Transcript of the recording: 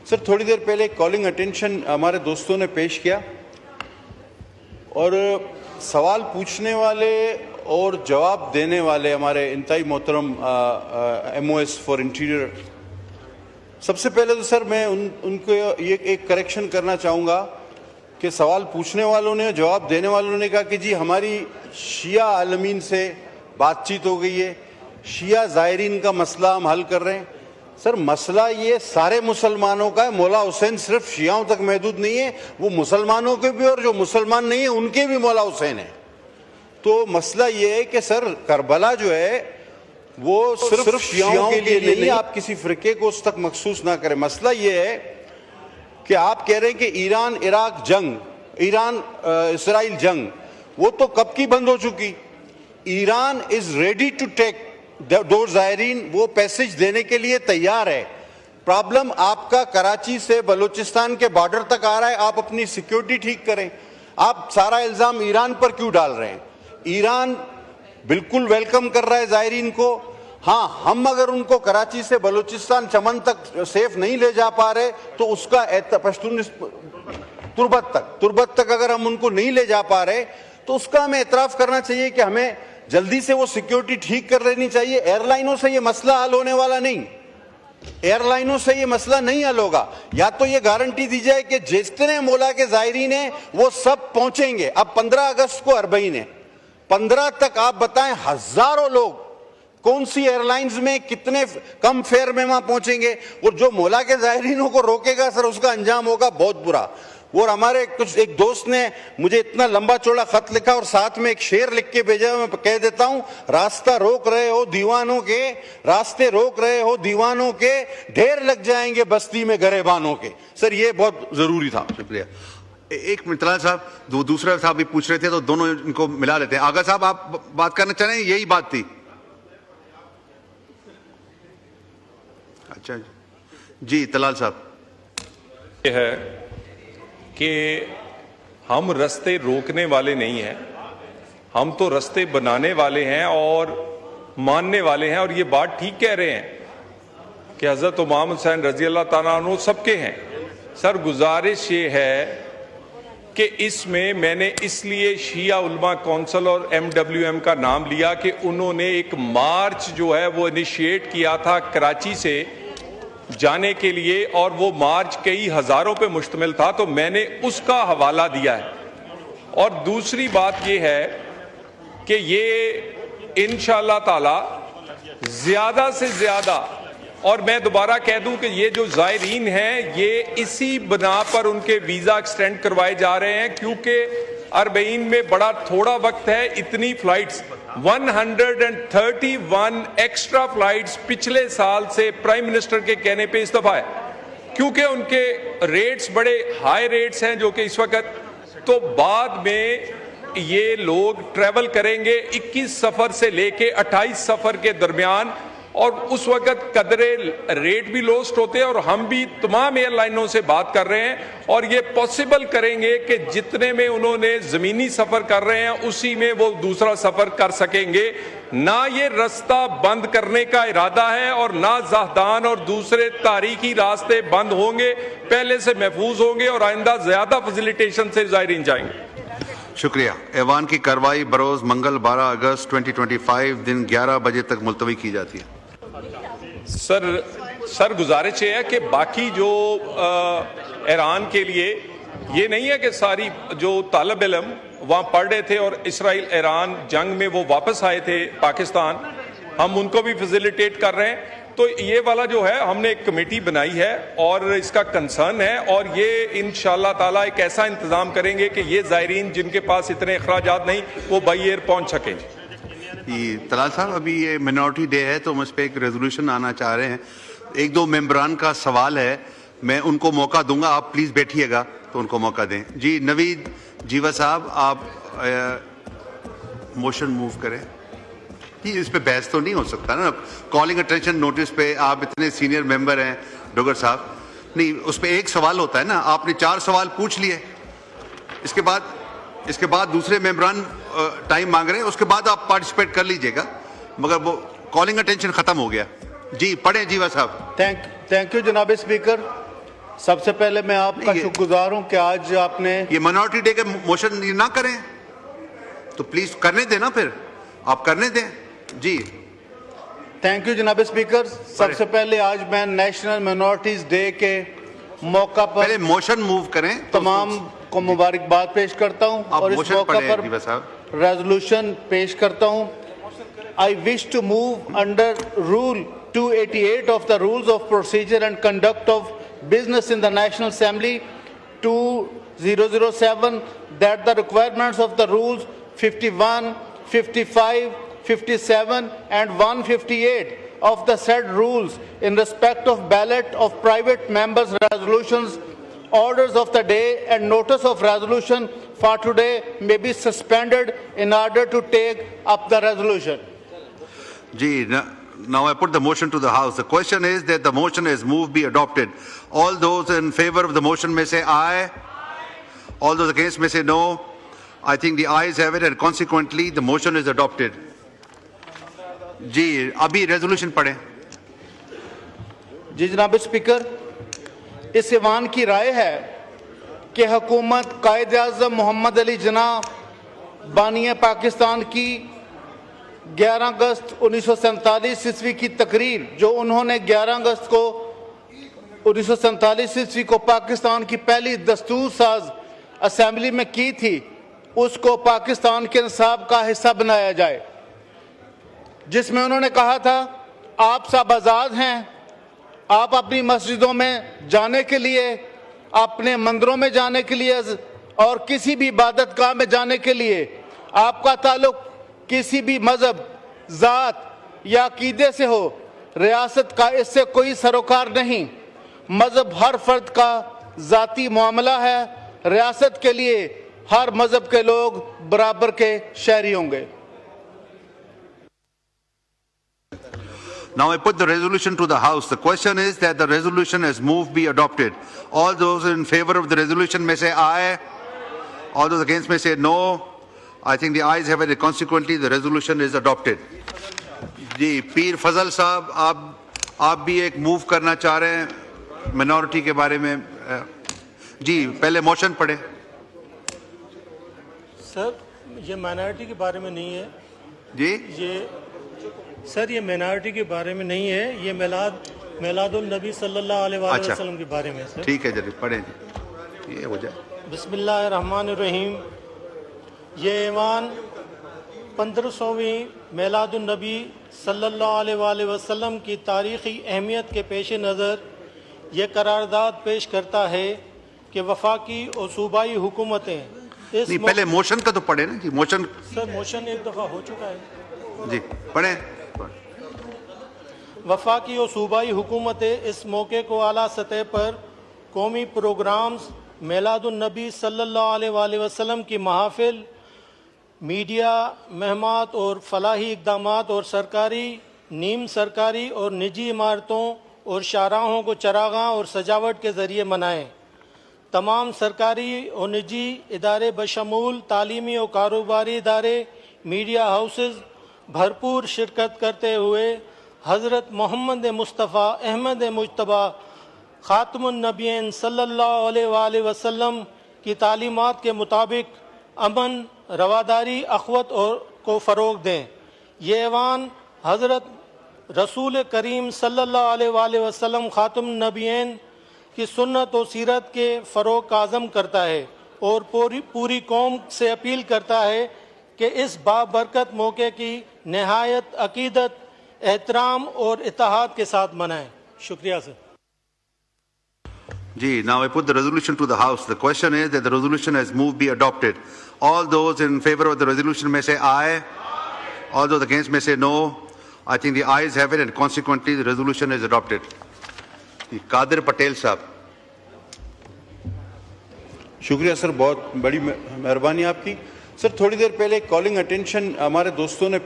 سر تھوڑی دیر پہلے calling attention ہمارے دوستوں نے پیش کیا اور سوال پوچھنے والے اور جواب دینے والے ہمارے انتہائی محترم MOS فار انٹیریئر، سب سے پہلے تو سر میں ان کو یہ ایک کریکشن کرنا چاہوں گا کہ سوال پوچھنے والوں نے جواب دینے والوں نے کہا کہ جی ہماری شیعہ عالمین سے بات چیت ہو گئی ہے، شیعہ زائرین کا مسئلہ ہم حل کر رہے ہیں۔ سر مسئلہ یہ سارے مسلمانوں کا ہے، مولا حسین صرف شیعوں تک محدود نہیں ہے، وہ مسلمانوں کے بھی اور جو مسلمان نہیں ہیں ان کے بھی مولا حسین ہیں۔ تو مسئلہ یہ ہے کہ سر کربلا جو ہے وہ صرف شیعوں کے لیے نہیں، آپ کسی فرقے کو اس تک مخصوص نہ کریں۔ مسئلہ یہ ہے کہ آپ کہہ رہے ہیں کہ ایران عراق جنگ، ایران اسرائیل جنگ، وہ تو کب کی بند ہو چکی۔ Iran is ready to take دو زائرین، وہ پیسج دینے کے لیے تیار ہے۔ پرابلم آپ کا کراچی سے بلوچستان کے بارڈر تک آ رہا ہے، آپ اپنی سیکیورٹی ٹھیک کریں۔ آپ سارا الزام ایران پر کیوں ڈال رہے ہیں؟ ایران بالکل ویلکم کر رہا ہے زائرین کو۔ ہاں ہم اگر ان کو کراچی سے بلوچستان چمن تک سیف نہیں لے جا پا رہے تو اس کا پشتون تربت تک اگر ہم ان کو نہیں لے جا پا رہے تو اس کا ہمیں اعتراف کرنا چاہیے کہ ہمیں جلدی سے وہ سیکیورٹی ٹھیک کر لینی چاہیے۔ ایئر لائنوں سے یہ مسئلہ حل ہونے والا نہیں، ایئر لائنوں سے یہ مسئلہ نہیں حل ہوگا۔ یا تو یہ گارنٹی دی جائے کہ جتنے مولا کے زائرین ہیں وہ سب پہنچیں گے۔ اب 15 اگست کو اربعین ہے، 15 تک آپ بتائیں ہزاروں لوگ کون سی ایئر لائنز میں کتنے کم فیئر میں وہاں پہنچیں گے، اور جو مولا کے زائرینوں کو روکے گا سر اس کا انجام ہوگا بہت برا۔ اور ہمارے کچھ ایک دوست نے مجھے اتنا لمبا چوڑا خط لکھا اور ساتھ میں ایک شعر لکھ کے بھیجا، میں کہہ دیتا ہوں، راستہ روک رہے ہو دیوانوں کے، راستے روک رہے ہو دیوانوں کے، ڈھیر لگ جائیں گے بستی میں گریبانوں کے۔ سر یہ بہت ضروری تھا۔ شکریہ۔ ایک منٹ طلال صاحب، دوسرے صاحب بھی پوچھ رہے تھے تو دونوں ان کو ملا لیتے ہیں۔ آغا صاحب آپ بات کرنا چاہ رہے ہیں؟ یہی بات تھی؟ اچھا جی طلال صاحب۔ یہ ہے کہ ہم رستے روکنے والے نہیں ہیں، ہم تو رستے بنانے والے ہیں اور ماننے والے ہیں، اور یہ بات ٹھیک کہہ رہے ہیں کہ حضرت امام حسین رضی اللہ تعالیٰ عنہ سب کے ہیں۔ سر گزارش یہ ہے کہ اس میں میں نے اس لیے شیعہ علماء کونسل اور MWM کا نام لیا کہ انہوں نے ایک مارچ جو ہے وہ انیشیٹ کیا تھا کراچی سے جانے کے لیے، اور وہ مارچ کئی ہزاروں پہ مشتمل تھا، تو میں نے اس کا حوالہ دیا ہے۔ اور دوسری بات یہ ہے کہ یہ انشاءاللہ تعالی زیادہ سے زیادہ، اور میں دوبارہ کہہ دوں کہ یہ جو زائرین ہیں یہ اسی بنا پر ان کے ویزا ایکسٹینڈ کروائے جا رہے ہیں، کیونکہ اربعین میں بڑا تھوڑا وقت ہے۔ اتنی فلائٹس 131 ایکسٹرا فلائٹس پچھلے سال سے پرائم منسٹر کے کہنے پہ اس دفعہ ہے، کیونکہ ان کے ریٹس بڑے ہائی ریٹس ہیں جو کہ اس وقت، تو بعد میں یہ لوگ ٹریول کریں گے 21 سفر سے لے کے 28 سفر کے درمیان، اور اس وقت قدرے ریٹ بھی لوسٹ ہوتے ہیں، اور ہم بھی تمام ایئر لائنوں سے بات کر رہے ہیں اور یہ پاسبل کریں گے کہ جتنے میں انہوں نے زمینی سفر کر رہے ہیں اسی میں وہ دوسرا سفر کر سکیں گے۔ نہ یہ رستہ بند کرنے کا ارادہ ہے اور نہ زاہدان اور دوسرے تاریخی راستے بند ہوں گے، پہلے سے محفوظ ہوں گے اور آئندہ زیادہ فیسیلیٹیشن سے زائرین جائیں گے۔ شکریہ۔ ایوان کی کارروائی بروز منگل 12 اگست 2025 دن 11 بجے تک ملتوی کی جاتی ہے۔ سر گزارش یہ ہے کہ باقی جو ایران کے لیے یہ نہیں ہے کہ ساری جو طالب علم وہاں پڑھ رہے تھے اور اسرائیل ایران جنگ میں وہ واپس آئے تھے پاکستان، ہم ان کو بھی فیسیلیٹیٹ کر رہے ہیں۔ تو یہ والا جو ہے ہم نے ایک کمیٹی بنائی ہے اور اس کا کنسرن ہے، اور یہ انشاءاللہ تعالیٰ ایک ایسا انتظام کریں گے کہ یہ زائرین جن کے پاس اتنے اخراجات نہیں وہ بائی ایئر پہنچ سکیں۔ طلال صاحب ابھی یہ منورٹی ڈے ہے تو ہم اس پہ ایک ریزولوشن آنا چاہ رہے ہیں۔ ایک دو ممبران کا سوال ہے، میں ان کو موقع دوں گا، آپ پلیز بیٹھیے گا تو ان کو موقع دیں۔ جی نوید جیوا صاحب آپ موشن موو کریں۔ جی اس پہ بحث تو نہیں ہو سکتا نا، کالنگ اٹینشن نوٹس پہ آپ اتنے سینئر ممبر ہیں ڈوگر صاحب، نہیں اس پہ ایک سوال ہوتا ہے نا، آپ نے 4 سوال پوچھ لیے، اس کے بعد دوسرے ممبران ٹائم مانگ رہے ہیں، اس کے بعد آپ پارٹیسپیٹ کر لیجئے گا، مگر وہ کالنگ اٹینشن ختم ہو گیا۔ جی پڑھیں جیوا صاحب۔ تھینک یو جناب اسپیکر۔ سب سے پہلے میں آپ کا نہیں، شکر گزار ہوں کہ آج آپ نے یہ منارٹی ڈے کا موشن نہ کریں تو پلیز کرنے دیں نا، پھر آپ کرنے دیں. جی تھینک یو جناب اسپیکر. سب سے پہلے آج میں نیشنل مائنورٹیز ڈے کے موقع پر پہلے موشن موو کریں. تمام کو مبارکباد پیش کرتا ہوں آپ اور اس موشن موقع پڑھیں پر دیوا صاحب. ریزولوشن پیش کرتا ہوں. I wish to move under Rule 288 of the Rules of Procedure and Conduct of Business in the National Assembly 2007 that the requirements of the Rules 51, 55, 57 and 158 of the said rules in respect of ballot of private members' resolutions, orders of the day and notice of resolution for today may be suspended in order to take up the resolution. Gee, now I put the motion to the House. The question is that the motion is moved be adopted. All those in favor of the motion may say aye. All those against may say no. I think the ayes have it and consequently the motion is adopted. Gee, abhi resolution padhe. جی جناب speaker, اس ایوان کی رائے ہے کہ حکومت قائد اعظم محمد علی جناح بانی پاکستان کی 11 اگست 1947 عیسوی کی تقریر جو انہوں نے 11 اگست کو 1947 عیسوی کو پاکستان کی پہلی دستور ساز اسمبلی میں کی تھی، اس کو پاکستان کے نصاب کا حصہ بنایا جائے، جس میں انہوں نے کہا تھا آپ سب آزاد ہیں، آپ اپنی مسجدوں میں جانے کے لیے، اپنے مندروں میں جانے کے لیے اور کسی بھی عبادت گاہ میں جانے کے لیے آپ کا تعلق کسی بھی مذہب، ذات یا عقیدے سے ہو، ریاست کا اس سے کوئی سروکار نہیں. مذہب ہر فرد کا ذاتی معاملہ ہے. ریاست کے لیے ہر مذہب کے لوگ برابر کے شہری ہوں گے. Now I put the resolution to the House. The question is that the resolution as moved be adopted. All those in favor of the resolution may say aye. All those against may say no. I think the ayes have it. Consequently, the resolution is adopted. جی پیر فضل صاحب آپ بھی ایک move کرنا چاہ رہے ہیں minority کے بارے میں. جی پہلے موشن پڑھیں. سر یہ مائنارٹی کے بارے میں نہیں ہے. جی سر یہ مائنارٹی کے بارے میں نہیں ہے، یہ میلاد النبی صلی اللہ علیہ وآلہ وسلم کے بارے میں. سر ٹھیک ہے جی پڑھیں جی، یہ ہو جائے. بسم اللہ الرحمن الرحیم. یہ ایوان 1500ویں میلاد النبی صلی اللہ علیہ وآلہ وسلم کی تاریخی اہمیت کے پیش نظر یہ قرارداد پیش کرتا ہے کہ وفاقی اور صوبائی حکومتیں نہیں، پہلے موشن کا تو پڑھیں نا جی. موشن سر موشن ایک دفعہ ہو چکا ہے. جی پڑھیں. وفاقی اور صوبائی حکومتیں اس موقع کو اعلیٰ سطح پر قومی پروگرامز، میلاد النبی صلی اللہ علیہ وآلہ وسلم کی محافل، میڈیا مہمات اور فلاحی اقدامات اور سرکاری، نیم سرکاری اور نجی عمارتوں اور شاہراہوں کو چراغاں اور سجاوٹ کے ذریعے منائیں. تمام سرکاری اور نجی ادارے بشمول تعلیمی اور کاروباری ادارے، میڈیا ہاؤسز بھرپور شرکت کرتے ہوئے حضرت محمد مصطفیٰ احمد مجتبیٰ خاتم النبیین صلی اللہ علیہ وآلہ وسلم کی تعلیمات کے مطابق امن، رواداری، اخوت اور کو فروغ دیں. یہ ایوان حضرت رسول کریم صلی اللہ علیہ وآلہ وسلم خاتم النبیین کی سنت و سیرت کے فروغ کا عزم کرتا ہے اور پوری قوم سے اپیل کرتا ہے کہ اس بابرکت موقع کی نہایت عقیدت، احترام اور اتحاد کے ساتھ منائیں. شکریہ سر. Gee, now I put the resolution to the House. The question is that the resolution as moved be adopted. All those in favor of the resolution may say aye. All those against may say no. I think the ayes have it and consequently the resolution is adopted. Qadir Patel Sahab. شکریہ سر، بہت بڑی مہربانی آپ کی. سر تھوڑی دیر پہلے calling attention ہمارے دوستوں نے